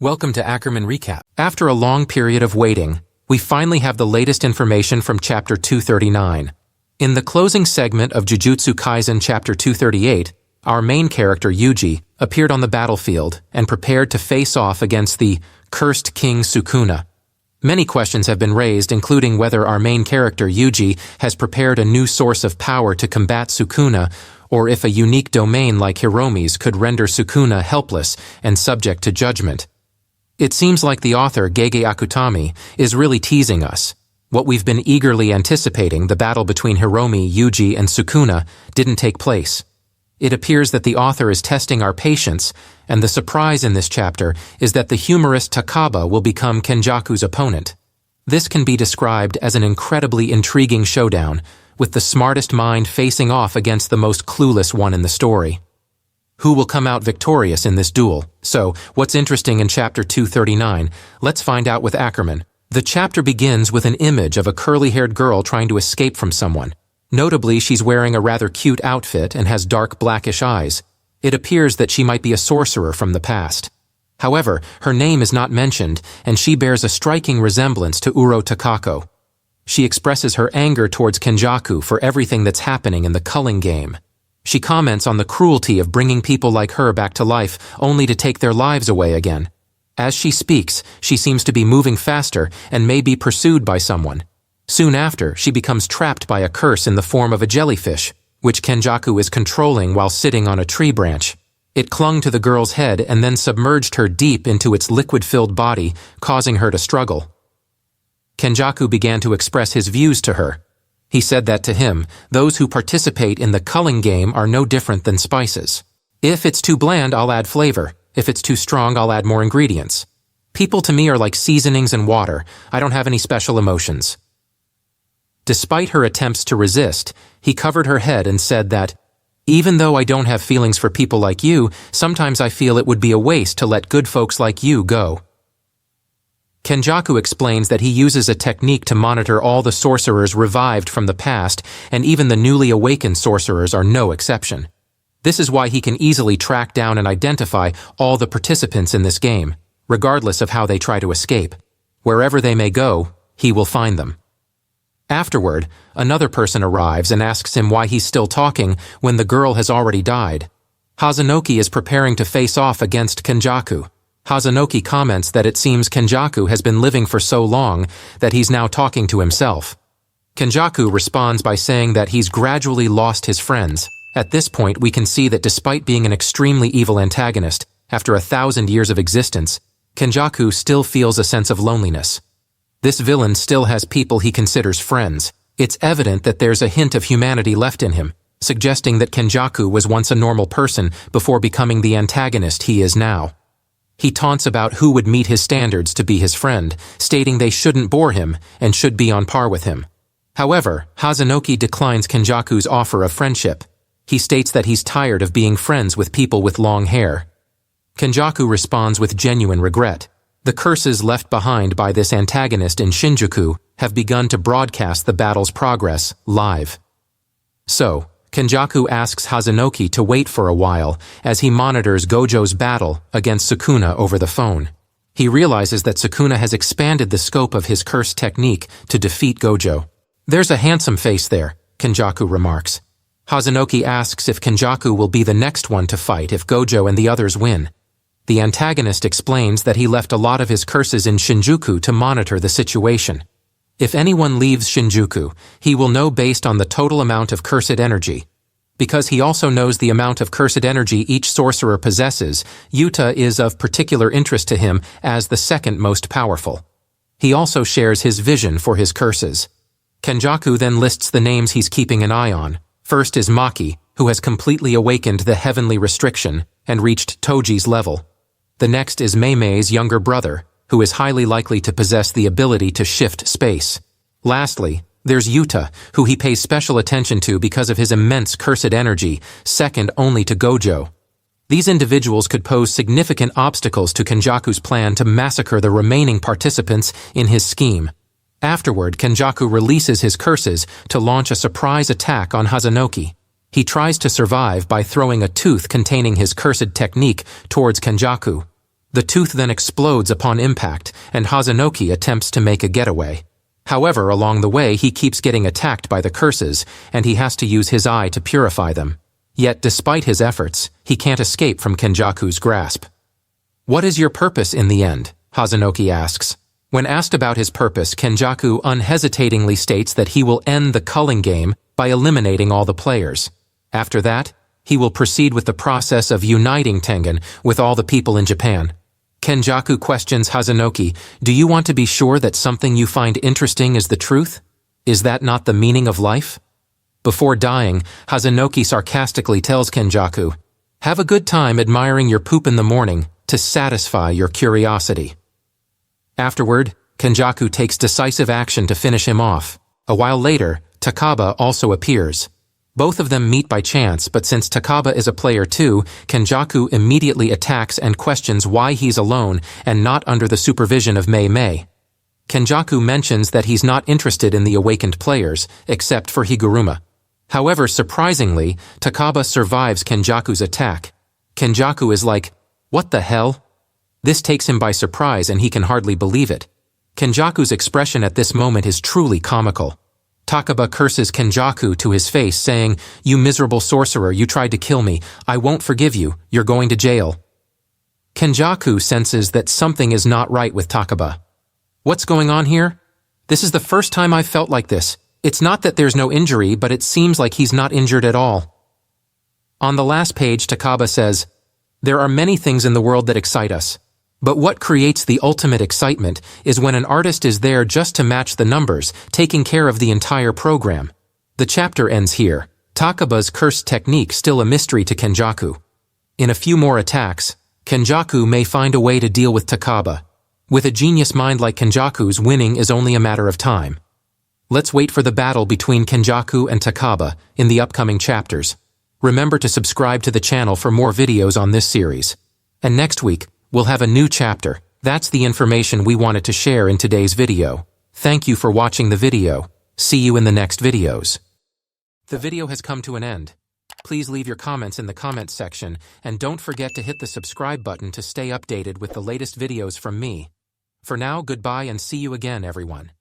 Welcome to Ackerman Recap. After a long period of waiting, we finally have the latest information from Chapter 239. In the closing segment of Jujutsu Kaisen Chapter 238, our main character Yuji appeared on the battlefield and prepared to face off against the cursed King Sukuna. Many questions have been raised, including whether our main character Yuji has prepared a new source of power to combat Sukuna, or if a unique domain like Hiromi's could render Sukuna helpless and subject to judgment. It seems like the author, Gege Akutami, is really teasing us. What we've been eagerly anticipating, the battle between Hiromi, Yuji, and Sukuna, didn't take place. It appears that the author is testing our patience, and the surprise in this chapter is that the humorist Takaba will become Kenjaku's opponent. This can be described as an incredibly intriguing showdown, with the smartest mind facing off against the most clueless one in the story. Who will come out victorious in this duel? So, what's interesting in Chapter 239? Let's find out with Ackerman. The chapter begins with an image of a curly-haired girl trying to escape from someone. Notably, she's wearing a rather cute outfit and has dark blackish eyes. It appears that she might be a sorcerer from the past. However, her name is not mentioned, and she bears a striking resemblance to Uro Takako. She expresses her anger towards Kenjaku for everything that's happening in the culling game. She comments on the cruelty of bringing people like her back to life only to take their lives away again. As she speaks, she seems to be moving faster and may be pursued by someone. Soon after, she becomes trapped by a curse in the form of a jellyfish, which Kenjaku is controlling while sitting on a tree branch. It clung to the girl's head and then submerged her deep into its liquid-filled body, causing her to struggle. Kenjaku began to express his views to her. He said that to him, those who participate in the culling game are no different than spices. If it's too bland, I'll add flavor. If it's too strong, I'll add more ingredients. People to me are like seasonings and water. I don't have any special emotions. Despite her attempts to resist, he covered her head and said that, even though I don't have feelings for people like you, sometimes I feel it would be a waste to let good folks like you go. Kenjaku explains that he uses a technique to monitor all the sorcerers revived from the past, and even the newly awakened sorcerers are no exception. This is why he can easily track down and identify all the participants in this game, regardless of how they try to escape. Wherever they may go, he will find them. Afterward, another person arrives and asks him why he's still talking when the girl has already died. Hazanoki is preparing to face off against Kenjaku. Hazanoki comments that it seems Kenjaku has been living for so long that he's now talking to himself. Kenjaku responds by saying that he's gradually lost his friends. At this point, we can see that despite being an extremely evil antagonist, after 1,000 years of existence, Kenjaku still feels a sense of loneliness. This villain still has people he considers friends. It's evident that there's a hint of humanity left in him, suggesting that Kenjaku was once a normal person before becoming the antagonist he is now. He taunts about who would meet his standards to be his friend, stating they shouldn't bore him and should be on par with him. However, Hazanoki declines Kenjaku's offer of friendship. He states that he's tired of being friends with people with long hair. Kenjaku responds with genuine regret. The curses left behind by this antagonist in Shinjuku have begun to broadcast the battle's progress live. So, Kenjaku asks Hazanoki to wait for a while as he monitors Gojo's battle against Sukuna over the phone. He realizes that Sukuna has expanded the scope of his curse technique to defeat Gojo. There's a handsome face there, Kenjaku remarks. Hazanoki asks if Kenjaku will be the next one to fight if Gojo and the others win. The antagonist explains that he left a lot of his curses in Shinjuku to monitor the situation. If anyone leaves Shinjuku, he will know based on the total amount of cursed energy. Because he also knows the amount of cursed energy each sorcerer possesses, Yuta is of particular interest to him as the second most powerful. He also shares his vision for his curses. Kenjaku then lists the names he's keeping an eye on. First is Maki, who has completely awakened the heavenly restriction and reached Toji's level. The next is Meimei's younger brother, who is highly likely to possess the ability to shift space. Lastly, there's Yuta, who he pays special attention to because of his immense cursed energy, second only to Gojo. These individuals could pose significant obstacles to Kenjaku's plan to massacre the remaining participants in his scheme. Afterward, Kenjaku releases his curses to launch a surprise attack on Hazanoki. He tries to survive by throwing a tooth containing his cursed technique towards Kenjaku. The tooth then explodes upon impact, and Hazanoki attempts to make a getaway. However, along the way he keeps getting attacked by the curses, and he has to use his eye to purify them. Yet, despite his efforts, he can't escape from Kenjaku's grasp. "What is your purpose in the end?" Hazanoki asks. When asked about his purpose, Kenjaku unhesitatingly states that he will end the culling game by eliminating all the players. After that, he will proceed with the process of uniting Tengen with all the people in Japan. Kenjaku questions Hazanoki, "Do you want to be sure that something you find interesting is the truth? Is that not the meaning of life?" Before dying, Hazanoki sarcastically tells Kenjaku, "Have a good time admiring your poop in the morning to satisfy your curiosity." Afterward, Kenjaku takes decisive action to finish him off. A while later, Takaba also appears. Both of them meet by chance, but since Takaba is a player too, Kenjaku immediately attacks and questions why he's alone and not under the supervision of Mei Mei. Kenjaku mentions that he's not interested in the awakened players, except for Higuruma. However, surprisingly, Takaba survives Kenjaku's attack. Kenjaku is like, "What the hell?" This takes him by surprise and he can hardly believe it. Kenjaku's expression at this moment is truly comical. Takaba curses Kenjaku to his face, saying, "You miserable sorcerer, you tried to kill me. I won't forgive you. You're going to jail." Kenjaku senses that something is not right with Takaba. "What's going on here? This is the first time I've felt like this. It's not that there's no injury, but it seems like he's not injured at all." On the last page, Takaba says, "There are many things in the world that excite us. But what creates the ultimate excitement is when an artist is there just to match the numbers, taking care of the entire program." The chapter ends here. Takaba's cursed technique still a mystery to Kenjaku. In a few more attacks, Kenjaku may find a way to deal with Takaba. With a genius mind like Kenjaku's, winning is only a matter of time. Let's wait for the battle between Kenjaku and Takaba in the upcoming chapters. Remember to subscribe to the channel for more videos on this series. And next week, we'll have a new chapter. That's the information we wanted to share in today's video. Thank you for watching the video. See you in the next videos. The video has come to an end. Please leave your comments in the comments section, and don't forget to hit the subscribe button to stay updated with the latest videos from me. For now, goodbye and see you again, everyone.